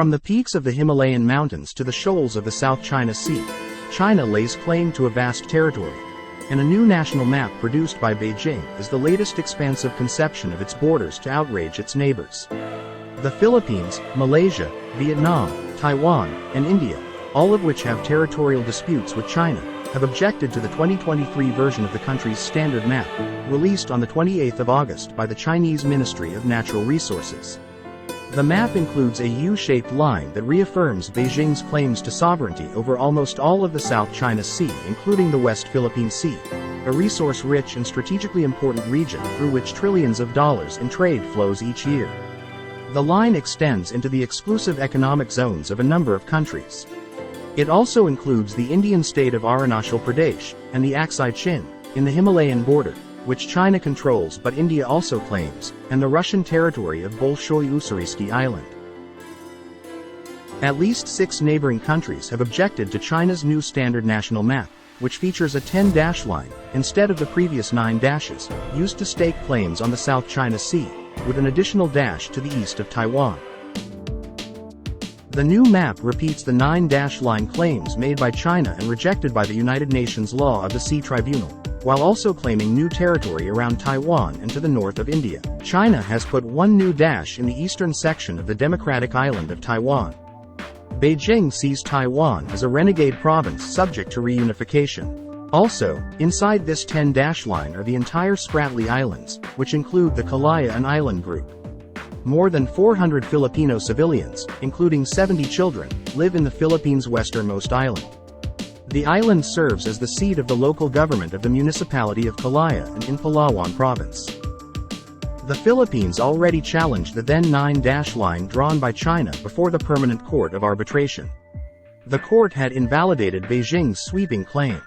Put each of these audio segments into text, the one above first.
From the peaks of the Himalayan mountains to the shoals of the South China Sea, China lays claim to a vast territory, and a new national map produced by Beijing is the latest expansive conception of its borders to outrage its neighbors. The Philippines, Malaysia, Vietnam, Taiwan, and India, all of which have territorial disputes with China, have objected to the 2023 version of the country's standard map, released on the 28th of August by the Chinese Ministry of Natural Resources. The map includes a U-shaped line that reaffirms Beijing's claims to sovereignty over almost all of the South China Sea, including the West Philippine Sea, a resource-rich and strategically important region through which trillions of dollars in trade flows each year. The line extends into the exclusive economic zones of a number of countries. It also includes the Indian state of Arunachal Pradesh and the Aksai Chin, in the Himalayan border, which China controls but India also claims, and the Russian territory of Bolshoi Ussuriysky Island. At least 6 neighboring countries have objected to China's new standard national map, which features a 10-dash line, instead of the previous 9 dashes, used to stake claims on the South China Sea, with an additional dash to the east of Taiwan. The new map repeats the 9-dash line claims made by China and rejected by the United Nations Law of the Sea Tribunal, while also claiming new territory around Taiwan and to the north of India. China has put one new dash in the eastern section of the democratic island of Taiwan. Beijing sees Taiwan as a renegade province subject to reunification. Also, inside this 10-dash line are the entire Spratly Islands, which include the Kalayaan Island group. More than 400 Filipino civilians, including 70 children, live in the Philippines' westernmost island. The island serves as the seat of the local government of the municipality of Kalayaan in Palawan province. The Philippines already challenged the then 9-dash line drawn by China before the Permanent Court of Arbitration. The court had invalidated Beijing's sweeping claim.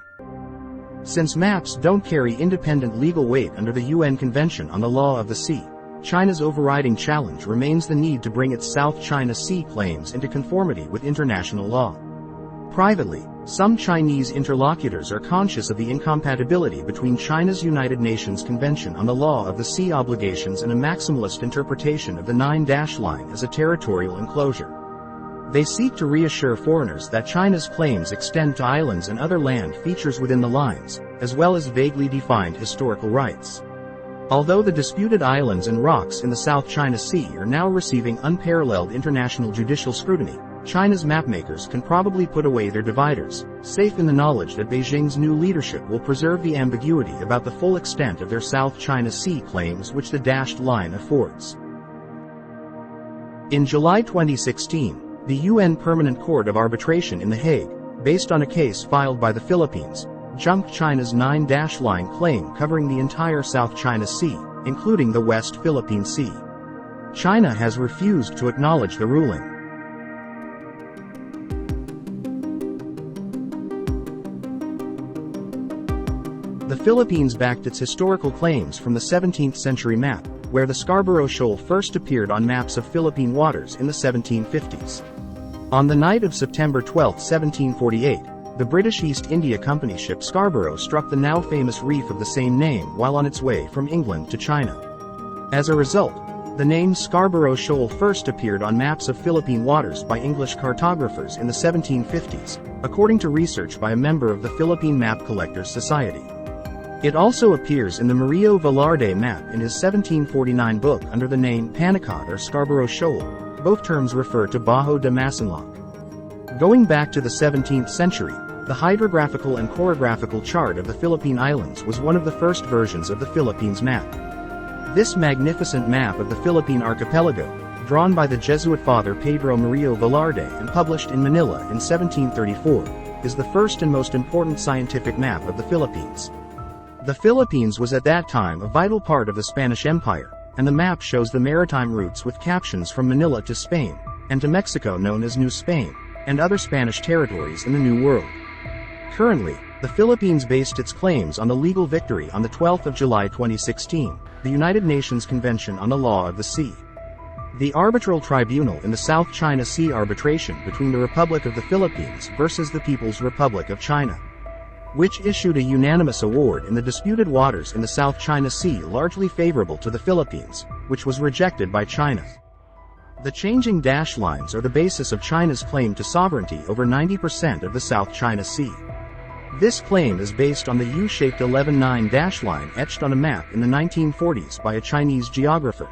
Since maps don't carry independent legal weight under the UN Convention on the Law of the Sea, China's overriding challenge remains the need to bring its South China Sea claims into conformity with international law. Privately, some Chinese interlocutors are conscious of the incompatibility between China's United Nations Convention on the Law of the Sea obligations and a maximalist interpretation of the 9-dash line as a territorial enclosure. They seek to reassure foreigners that China's claims extend to islands and other land features within the lines, as well as vaguely defined historical rights. Although the disputed islands and rocks in the South China Sea are now receiving unparalleled international judicial scrutiny, China's mapmakers can probably put away their dividers, safe in the knowledge that Beijing's new leadership will preserve the ambiguity about the full extent of their South China Sea claims which the dashed line affords. In July 2016, the UN Permanent Court of Arbitration in The Hague, based on a case filed by the Philippines, junked China's 9-dash line claim covering the entire South China Sea, including the West Philippine Sea. China has refused to acknowledge the ruling. The Philippines backed its historical claims from the 17th century map, where the Scarborough Shoal first appeared on maps of Philippine waters in the 1750s. On the night of September 12, 1748, the British East India Company ship Scarborough struck the now famous reef of the same name while on its way from England to China. As a result, the name Scarborough Shoal first appeared on maps of Philippine waters by English cartographers in the 1750s, according to research by a member of the Philippine Map Collectors Society. It also appears in the Murillo Velarde map in his 1749 book under the name Panicot or Scarborough Shoal. Both terms refer to Bajo de Masinloc. Going back to the 17th century, the hydrographical and chorographical chart of the Philippine Islands was one of the first versions of the Philippines map. This magnificent map of the Philippine archipelago, drawn by the Jesuit father Pedro Murillo Velarde and published in Manila in 1734, is the first and most important scientific map of the Philippines. The Philippines was at that time a vital part of the Spanish Empire, and the map shows the maritime routes with captions from Manila to Spain, and to Mexico known as New Spain, and other Spanish territories in the New World. Currently, the Philippines based its claims on the legal victory on the 12th of July 2016, the United Nations Convention on the Law of the Sea. The arbitral tribunal in the South China Sea arbitration between the Republic of the Philippines versus the People's Republic of China, which issued a unanimous award in the disputed waters in the South China Sea largely favorable to the Philippines, which was rejected by China. The changing dash lines are the basis of China's claim to sovereignty over 90% of the South China Sea. This claim is based on the U-shaped 11-9 dash line etched on a map in the 1940s by a Chinese geographer,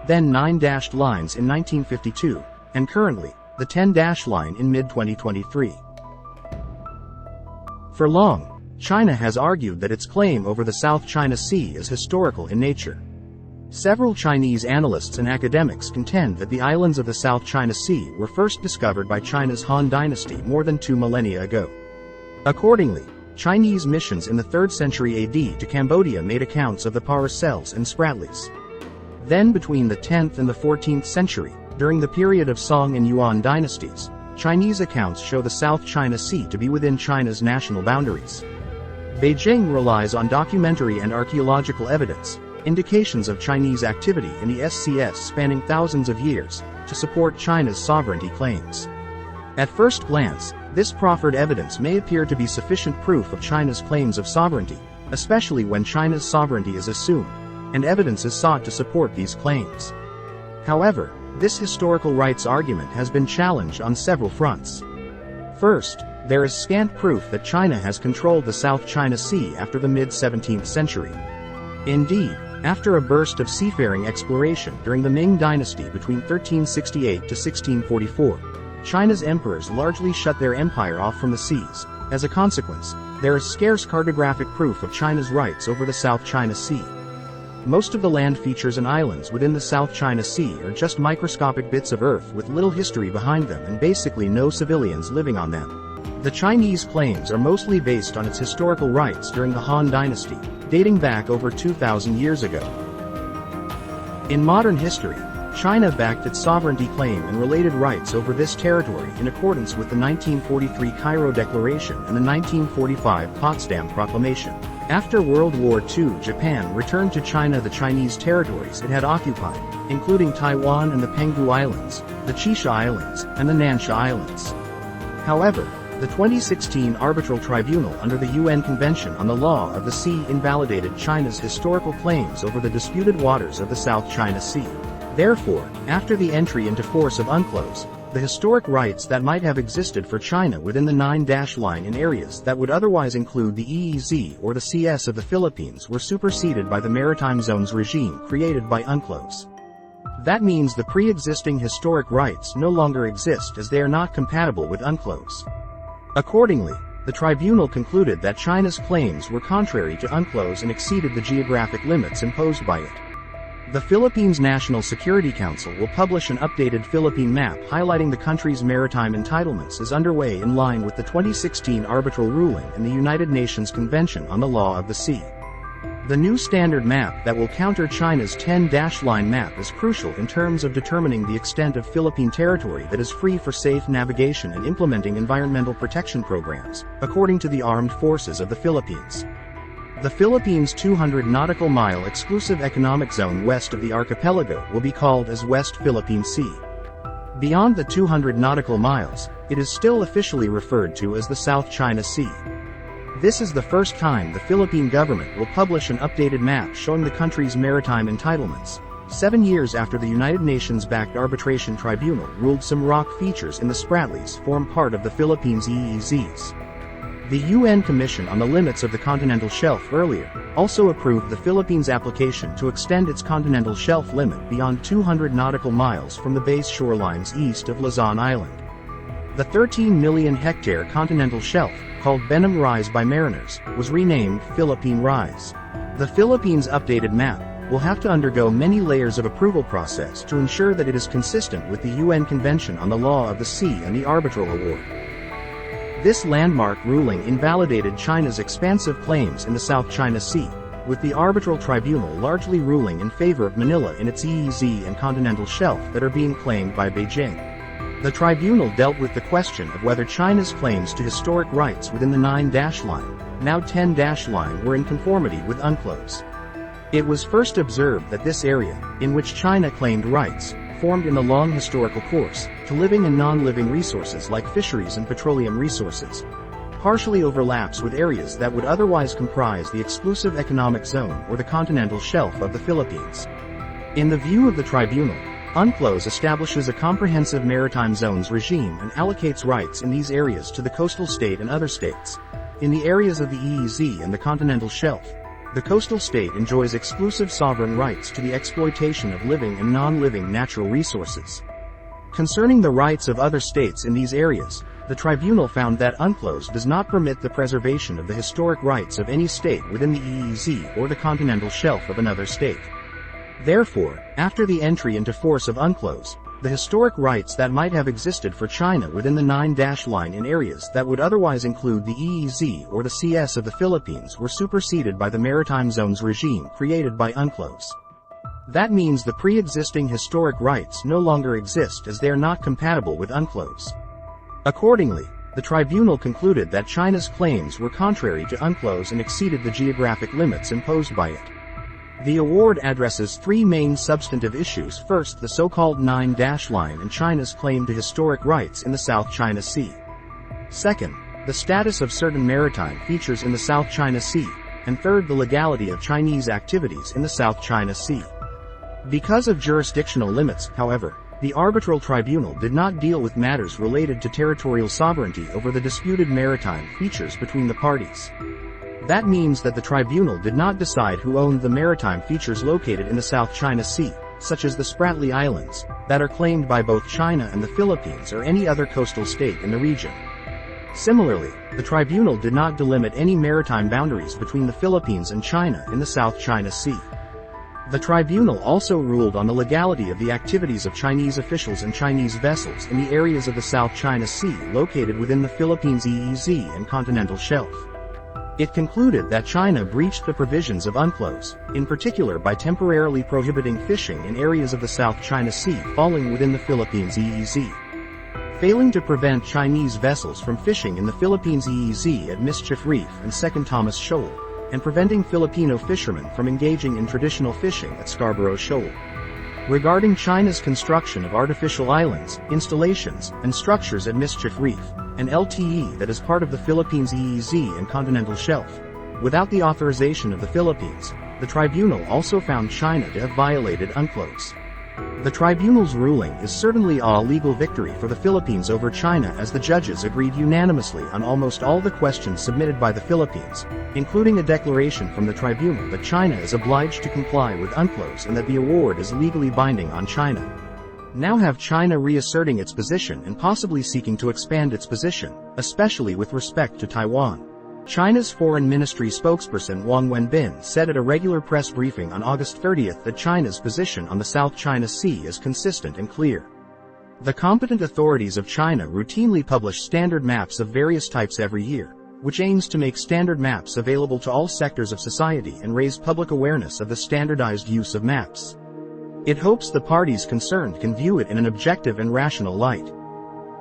then 9 dashed lines in 1952, and currently, the 10 dash line in mid-2023. For long, China has argued that its claim over the South China Sea is historical in nature. Several Chinese analysts and academics contend that the islands of the South China Sea were first discovered by China's Han Dynasty more than 2 millennia ago. Accordingly, Chinese missions in the 3rd century AD to Cambodia made accounts of the Paracels and Spratlys. Then between the 10th and the 14th century, during the period of Song and Yuan dynasties, Chinese accounts show the South China Sea to be within China's national boundaries. Beijing relies on documentary and archaeological evidence, indications of Chinese activity in the SCS spanning thousands of years, to support China's sovereignty claims. At first glance, this proffered evidence may appear to be sufficient proof of China's claims of sovereignty, especially when China's sovereignty is assumed, and evidence is sought to support these claims. However, this historical rights argument has been challenged on several fronts. First, there is scant proof that China has controlled the South China Sea after the mid-17th century. Indeed, after a burst of seafaring exploration during the Ming Dynasty between 1368 to 1644, China's emperors largely shut their empire off from the seas. As a consequence, there is scarce cartographic proof of China's rights over the South China Sea. Most of the land features and islands within the South China Sea are just microscopic bits of earth with little history behind them and basically no civilians living on them. The Chinese claims are mostly based on its historical rights during the Han Dynasty, dating back over 2,000 years ago. In modern history, China backed its sovereignty claim and related rights over this territory in accordance with the 1943 Cairo Declaration and the 1945 Potsdam Proclamation. After World War II, Japan returned to China the Chinese territories it had occupied, including Taiwan and the Penghu Islands, the Chisha Islands, and the Nansha Islands. However, the 2016 Arbitral Tribunal under the UN Convention on the Law of the Sea invalidated China's historical claims over the disputed waters of the South China Sea. Therefore, after the entry into force of UNCLOS, the historic rights that might have existed for China within the 9-dash line in areas that would otherwise include the EEZ or the CS of the Philippines were superseded by the Maritime Zones regime created by UNCLOS. That means the pre-existing historic rights no longer exist as they are not compatible with UNCLOS. Accordingly, the tribunal concluded that China's claims were contrary to UNCLOS and exceeded the geographic limits imposed by it. The Philippines National Security Council will publish an updated Philippine map highlighting the country's maritime entitlements as underway in line with the 2016 arbitral ruling and the United Nations Convention on the Law of the Sea. The new standard map that will counter China's 10-dash line map is crucial in terms of determining the extent of Philippine territory that is free for safe navigation and implementing environmental protection programs, according to the Armed Forces of the Philippines. The Philippines' 200 nautical mile exclusive economic zone west of the archipelago will be called as West Philippine Sea. Beyond the 200 nautical miles, it is still officially referred to as the South China Sea. This is the first time the Philippine government will publish an updated map showing the country's maritime entitlements, 7 years after the United Nations-backed arbitration tribunal ruled some rock features in the Spratlys form part of the Philippines' EEZs. The UN Commission on the Limits of the Continental Shelf earlier also approved the Philippines' application to extend its continental shelf limit beyond 200 nautical miles from the base shorelines east of Luzon Island. The 13 million hectare continental shelf, called Benham Rise by mariners, was renamed Philippine Rise. The Philippines' updated map will have to undergo many layers of approval process to ensure that it is consistent with the UN Convention on the Law of the Sea and the Arbitral Award. This landmark ruling invalidated China's expansive claims in the South China Sea, with the Arbitral Tribunal largely ruling in favor of Manila in its EEZ and continental shelf that are being claimed by Beijing. The tribunal dealt with the question of whether China's claims to historic rights within the 9-dash line, now 10-dash line, were in conformity with UNCLOS. It was first observed that this area, in which China claimed rights, formed in the long historical course to living and non-living resources like fisheries and petroleum resources, partially overlaps with areas that would otherwise comprise the exclusive economic zone or the continental shelf of the Philippines. In the view of the tribunal, UNCLOS establishes a comprehensive maritime zones regime and allocates rights in these areas to the coastal state and other states. In the areas of the EEZ and the continental shelf, the coastal state enjoys exclusive sovereign rights to the exploitation of living and non-living natural resources. Concerning the rights of other states in these areas, the tribunal found that UNCLOS does not permit the preservation of the historic rights of any state within the EEZ or the continental shelf of another state. Therefore, after the entry into force of UNCLOS, the historic rights that might have existed for China within the 9-dash line in areas that would otherwise include the EEZ or the CS of the Philippines were superseded by the maritime zones regime created by UNCLOS. That means the pre-existing historic rights no longer exist as they are not compatible with UNCLOS. Accordingly, the tribunal concluded that China's claims were contrary to UNCLOS and exceeded the geographic limits imposed by it. The award addresses three main substantive issues. First, the so-called 9-dash line and China's claim to historic rights in the South China Sea. Second, the status of certain maritime features in the South China Sea. And third, the legality of Chinese activities in the South China Sea. Because of jurisdictional limits, however, the arbitral tribunal did not deal with matters related to territorial sovereignty over the disputed maritime features between the parties. That means that the tribunal did not decide who owned the maritime features located in the South China Sea, such as the Spratly Islands, that are claimed by both China and the Philippines or any other coastal state in the region. Similarly, the tribunal did not delimit any maritime boundaries between the Philippines and China in the South China Sea. The tribunal also ruled on the legality of the activities of Chinese officials and Chinese vessels in the areas of the South China Sea located within the Philippines' EEZ and continental shelf. It concluded that China breached the provisions of UNCLOS, in particular by temporarily prohibiting fishing in areas of the South China Sea falling within the Philippines' EEZ. Failing to prevent Chinese vessels from fishing in the Philippines' EEZ at Mischief Reef and Second Thomas Shoal, and preventing Filipino fishermen from engaging in traditional fishing at Scarborough Shoal. Regarding China's construction of artificial islands, installations, and structures at Mischief Reef, an LTE that is part of the Philippines' EEZ and continental shelf, without the authorization of the Philippines, the tribunal also found China to have violated UNCLOS. The tribunal's ruling is certainly a legal victory for the Philippines over China, as the judges agreed unanimously on almost all the questions submitted by the Philippines, including a declaration from the tribunal that China is obliged to comply with UNCLOS and that the award is legally binding on China. Now have China reasserting its position and possibly seeking to expand its position, especially with respect to Taiwan. China's Foreign Ministry spokesperson Wang Wenbin said at a regular press briefing on August 30 that China's position on the South China Sea is consistent and clear. The competent authorities of China routinely publish standard maps of various types every year, which aims to make standard maps available to all sectors of society and raise public awareness of the standardized use of maps. It hopes the parties concerned can view it in an objective and rational light.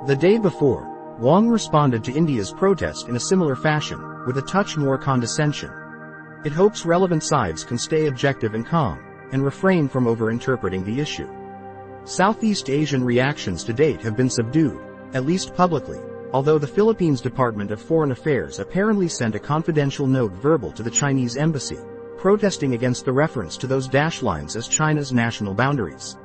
The day before, Wang responded to India's protest in a similar fashion, with a touch more condescension. It hopes relevant sides can stay objective and calm, and refrain from over-interpreting the issue. Southeast Asian reactions to date have been subdued, at least publicly, although the Philippines Department of Foreign Affairs apparently sent a confidential note verbal to the Chinese embassy, protesting against the reference to those dash lines as China's national boundaries.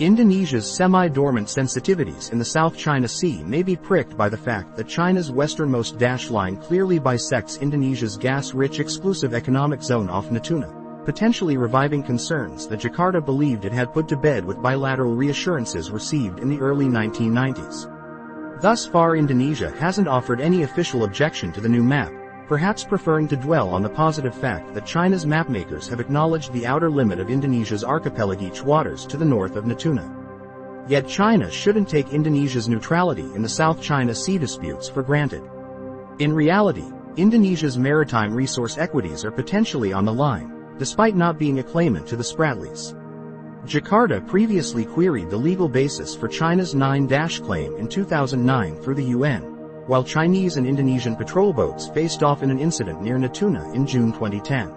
Indonesia's semi-dormant sensitivities in the South China Sea may be pricked by the fact that China's westernmost dash line clearly bisects Indonesia's gas-rich exclusive economic zone off Natuna, potentially reviving concerns that Jakarta believed it had put to bed with bilateral reassurances received in the early 1990s. Thus far, Indonesia hasn't offered any official objection to the new map, perhaps preferring to dwell on the positive fact that China's mapmakers have acknowledged the outer limit of Indonesia's archipelagic waters to the north of Natuna. Yet China shouldn't take Indonesia's neutrality in the South China Sea disputes for granted. In reality, Indonesia's maritime resource equities are potentially on the line, despite not being a claimant to the Spratlys. Jakarta previously queried the legal basis for China's 9-dash claim in 2009 through the UN, while Chinese and Indonesian patrol boats faced off in an incident near Natuna in June 2010.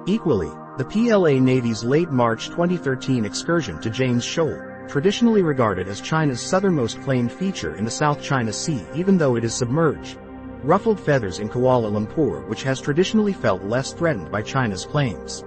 Equally, the PLA Navy's late March 2013 excursion to James Shoal, traditionally regarded as China's southernmost claimed feature in the South China Sea even though it is submerged, ruffled feathers in Kuala Lumpur, which has traditionally felt less threatened by China's claims.